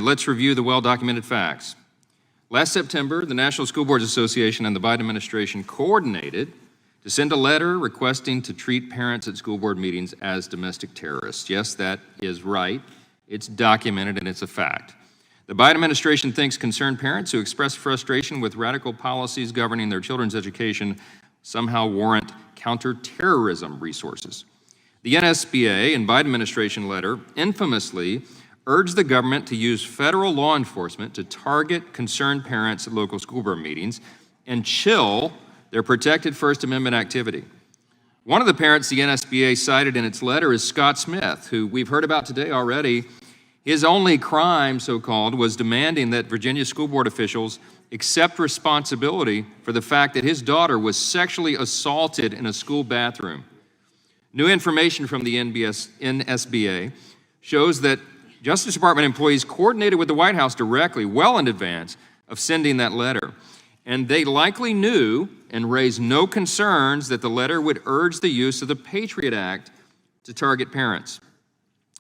let's review the well-documented facts. Last September, the National School Boards Association and the Biden administration coordinated to send a letter requesting to treat parents at school board meetings as domestic terrorists. Yes, that is right. It's documented and it's a fact. The Biden administration thinks concerned parents who express frustration with radical policies governing their children's education somehow warrant counterterrorism resources. The NSBA and Biden administration letter infamously urged the government to use federal law enforcement to target concerned parents at local school board meetings and chill their protected First Amendment activity. One of the parents the NSBA cited in its letter is Scott Smith, who we've heard about today already. His only crime, so-called, was demanding that Virginia school board officials accept responsibility for the fact that his daughter was sexually assaulted in a school bathroom. New information from the NSBA shows that Justice Department employees coordinated with the White House directly, well in advance of sending that letter. And they likely knew and raised no concerns that the letter would urge the use of the Patriot Act to target parents.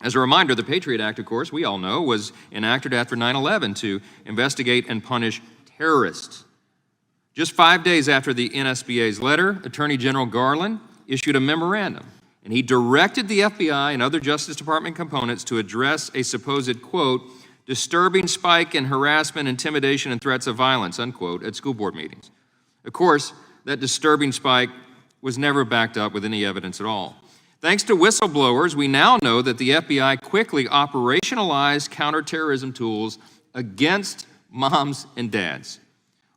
As a reminder, the Patriot Act, of course, we all know, was enacted after 9/11 to investigate and punish terrorists. Just 5 days after the NSBA's letter, Attorney General Garland issued a memorandum, and he directed the FBI and other Justice Department components to address a supposed, quote, disturbing spike in harassment, intimidation, and threats of violence, unquote, at school board meetings. Of course, that disturbing spike was never backed up with any evidence at all. Thanks to whistleblowers, we now know that the FBI quickly operationalized counterterrorism tools against moms and dads.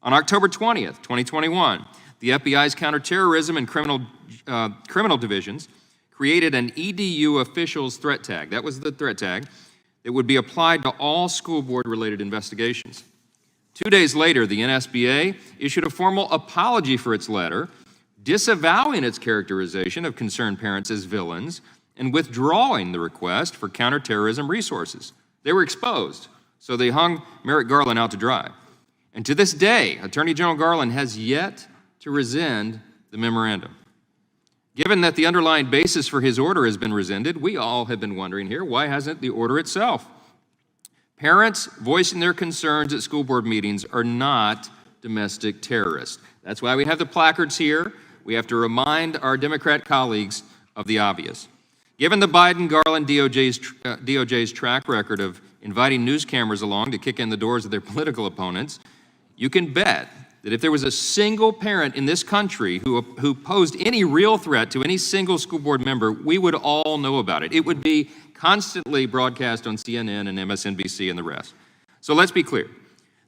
On October 20th, 2021, the FBI's counterterrorism and criminal divisions created an EDU officials threat tag. That was the threat tag that would be applied to all school board-related investigations. 2 days later, the NSBA issued a formal apology for its letter, disavowing its characterization of concerned parents as villains and withdrawing the request for counterterrorism resources. They were exposed, so they hung Merrick Garland out to dry. And to this day, Attorney General Garland has yet to rescind the memorandum. Given that the underlying basis for his order has been rescinded, we all have been wondering here, why hasn't the order itself? Parents voicing their concerns at school board meetings are not domestic terrorists. That's why we have the placards here. We have to remind our Democrat colleagues of the obvious. Given the Biden-Garland DOJ's track record of inviting news cameras along to kick in the doors of their political opponents, you can bet that if there was a single parent in this country who posed any real threat to any single school board member, we would all know about it. It would be constantly broadcast on CNN and MSNBC and the rest. So let's be clear.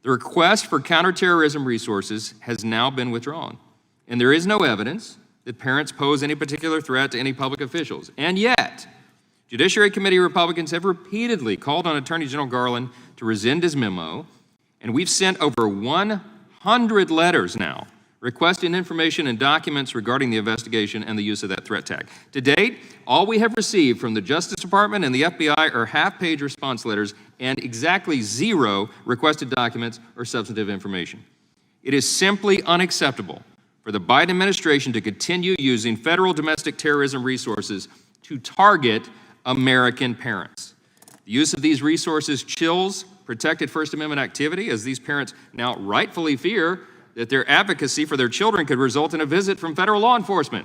The request for counterterrorism resources has now been withdrawn, and there is no evidence that parents pose any particular threat to any public officials. And yet, Judiciary Committee Republicans have repeatedly called on Attorney General Garland to rescind his memo, and we've sent over 100 letters now requesting information and documents regarding the investigation and the use of that threat tag. To date, all we have received from the Justice Department and the FBI are half-page response letters and exactly 0 requested documents or substantive information. It is simply unacceptable for the Biden administration to continue using federal domestic terrorism resources to target American parents. The use of these resources chills protected First Amendment activity, as these parents now rightfully fear that their advocacy for their children could result in a visit from federal law enforcement.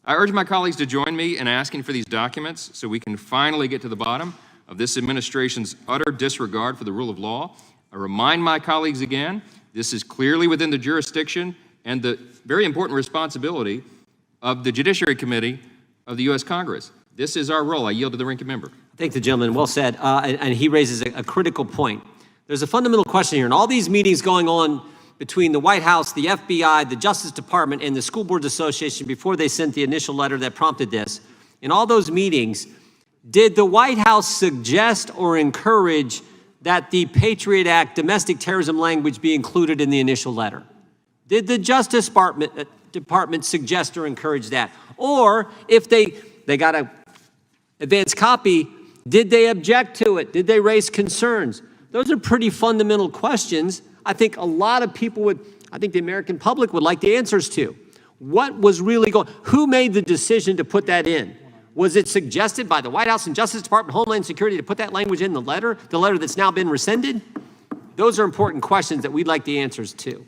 I urge my colleagues to join me in asking for these documents so we can finally get to the bottom of this administration's utter disregard for the rule of law. I remind my colleagues again, this is clearly within the jurisdiction and the very important responsibility of the Judiciary Committee of the U.S. Congress. This is our role. I yield to the ranking member. Thank the gentleman. Well said. And he raises a critical point. There's a fundamental question here. In all these meetings going on between the White House, the FBI, the Justice Department, and the School Boards Association before they sent the initial letter that prompted this, in all those meetings, did the White House suggest or encourage that the Patriot Act domestic terrorism language be included in the initial letter? Did the Justice Department suggest or encourage that? Or if they got an advance copy, did they object to it? Did they raise concerns? Those are pretty fundamental questions. I think a lot of people I think the American public would like the answers to. What was really going, who made the decision to put that in? Was it suggested by the White House and Justice Department, Homeland Security to put that language in the letter that's now been rescinded? Those are important questions that we'd like the answers to.